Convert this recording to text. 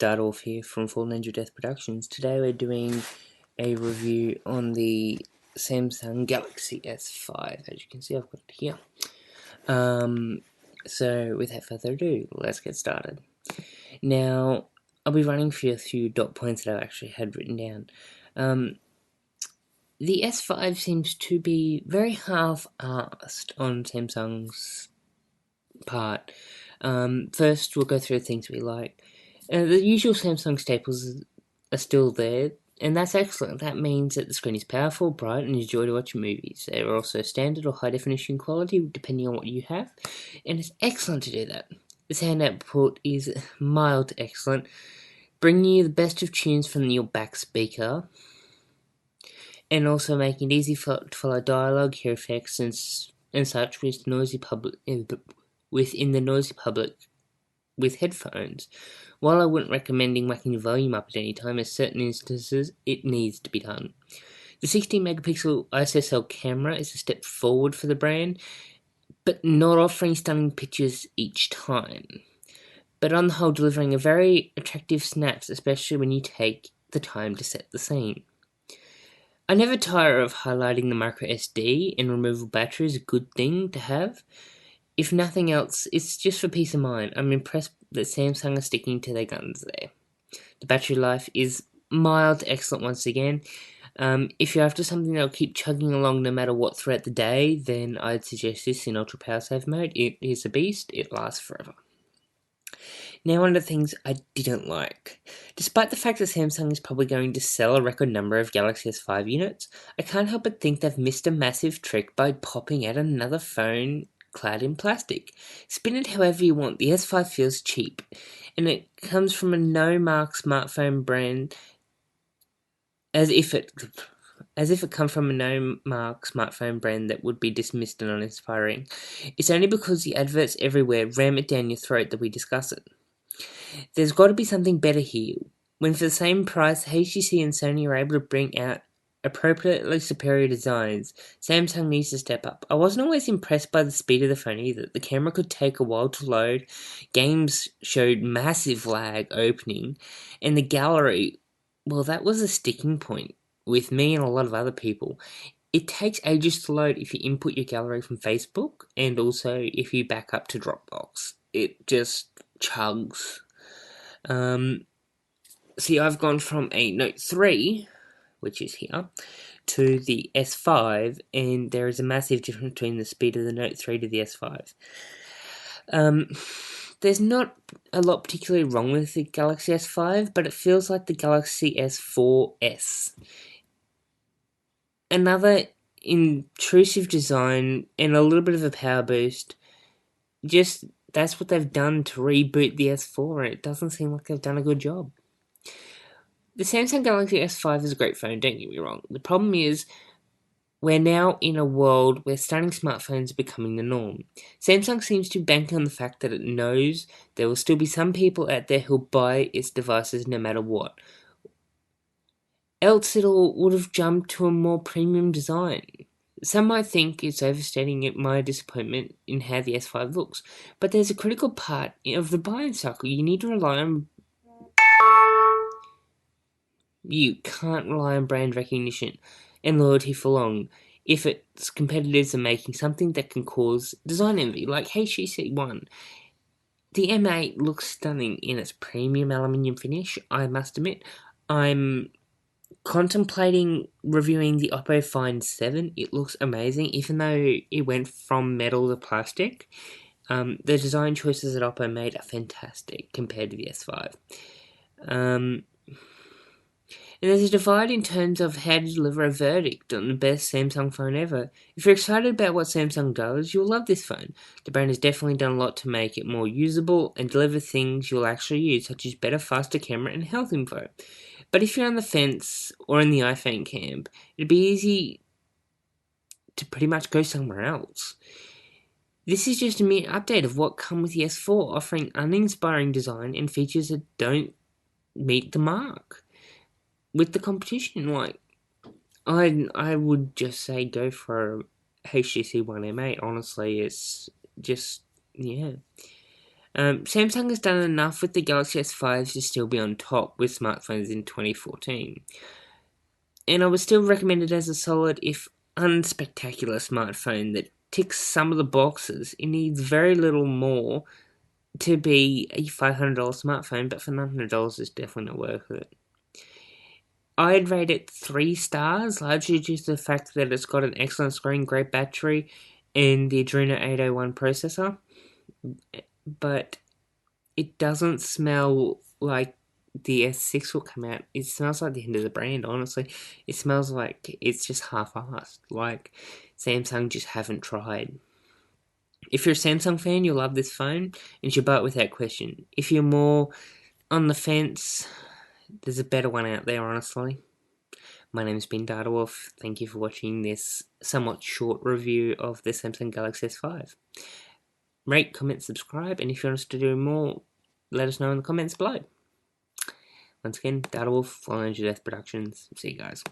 start off here from Fallen Angel Death Productions. Today we're doing a review on the Samsung Galaxy S5. As you can see, I've got it here. So without further ado, let's get started. Now, I'll be running through a few dot points that I actually had written down. The S5 seems to be very half-assed on Samsung's part. First, we'll go through the things we like. The usual Samsung staples are still there, and that's excellent. That means that the screen is powerful, bright, and enjoy to watch movies. They are also standard or high definition quality, depending on what you have, and it's excellent to do that. The sound output is mild to excellent, bringing you the best of tunes from your back speaker, and also making it easy to follow dialogue, hear effects, and such with noisy public within the noisy public with headphones. While I wouldn't recommend whacking the volume up at any time, in certain instances it needs to be done. The 16-megapixel ISOCELL camera is a step forward for the brand, but not offering stunning pictures each time. But on the whole, delivering a very attractive snaps, especially when you take the time to set the scene. I never tire of highlighting the micro SD and removable battery is a good thing to have. If nothing else, it's just for peace of mind. I'm impressed that Samsung are sticking to their guns there. The battery life is mild to excellent once again. If you're after something that'll keep chugging along no matter what throughout the day, then I'd suggest this in ultra power save mode. It is a beast. It lasts forever. Now on to things I didn't like. Despite the fact that Samsung is probably going to sell a record number of Galaxy S5 units, I can't help but think they've missed a massive trick by popping out another phone clad in plastic. Spin it however you want, the S5 feels cheap, and it comes from a no-mark smartphone brand as if it comes from a no-mark smartphone brand that would be dismissed and uninspiring. It's only because the adverts everywhere ram it down your throat that we discuss it. There's got to be something better here. When for the same price, HTC and Sony are able to bring out appropriately superior designs, Samsung needs to step up. I wasn't always impressed by the speed of the phone either. The camera could take a while to load, games showed massive lag opening, and the gallery, well, that was a sticking point with me and a lot of other people. It takes ages to load if you input your gallery from Facebook, and also if you back up to Dropbox. It just chugs. See, I've gone from a Note 3, which is here, to the S5, and there is a massive difference between the speed of the Note 3 to the S5. There's not a lot particularly wrong with the Galaxy S5, but it feels like the Galaxy S4S. Another intrusive design and a little bit of a power boost. Just, that's what they've done to reboot the S4, and it doesn't seem like they've done a good job. The Samsung Galaxy S5 is a great phone, don't get me wrong. The problem is, we're now in a world where stunning smartphones are becoming the norm. Samsung seems to bank on the fact that it knows there will still be some people out there who'll buy its devices no matter what. Else it all would have jumped to a more premium design. Some might think it's overstating my disappointment in how the S5 looks, but there's a critical part of the buying cycle. You can't rely on brand recognition and loyalty for long if its competitors are making something that can cause design envy, like HTC One. The M8 looks stunning in its premium aluminium finish, I must admit. I'm contemplating reviewing the Oppo Find 7. It looks amazing, even though it went from metal to plastic. The design choices that Oppo made are fantastic compared to the S5. And there's a divide in terms of how to deliver a verdict on the best Samsung phone ever. If you're excited about what Samsung does, you'll love this phone. The brand has definitely done a lot to make it more usable and deliver things you'll actually use, such as better, faster camera and health info. But if you're on the fence or in the iPhone camp, it'd be easy to pretty much go somewhere else. This is just a mere update of what come with the S4, offering uninspiring design and features that don't meet the mark with the competition. Like, I would just say go for HTC One M8. Honestly, it's just, yeah. Samsung has done enough with the Galaxy S5 to still be on top with smartphones in 2014. And I would still recommend it as a solid, if unspectacular, smartphone that ticks some of the boxes. It needs very little more to be a $500 smartphone, but for $900 it's definitely not worth it. I'd rate it 3 stars, largely due to the fact that it's got an excellent screen, great battery, and the Adreno 801 processor. But it doesn't smell like the S6 will come out. It smells like the end of the brand, honestly. It smells like it's just half-assed. Like Samsung just haven't tried. If you're a Samsung fan, you'll love this phone, and you should buy it without question. If you're more on the fence, there's a better one out there, honestly. My name's Ben Darterwolf. Thank you for watching this somewhat short review of the Samsung Galaxy S5. Rate, comment, subscribe, and if you want us to do more, let us know in the comments below. Once again, Darterwolf, Flying Death Productions. See you guys.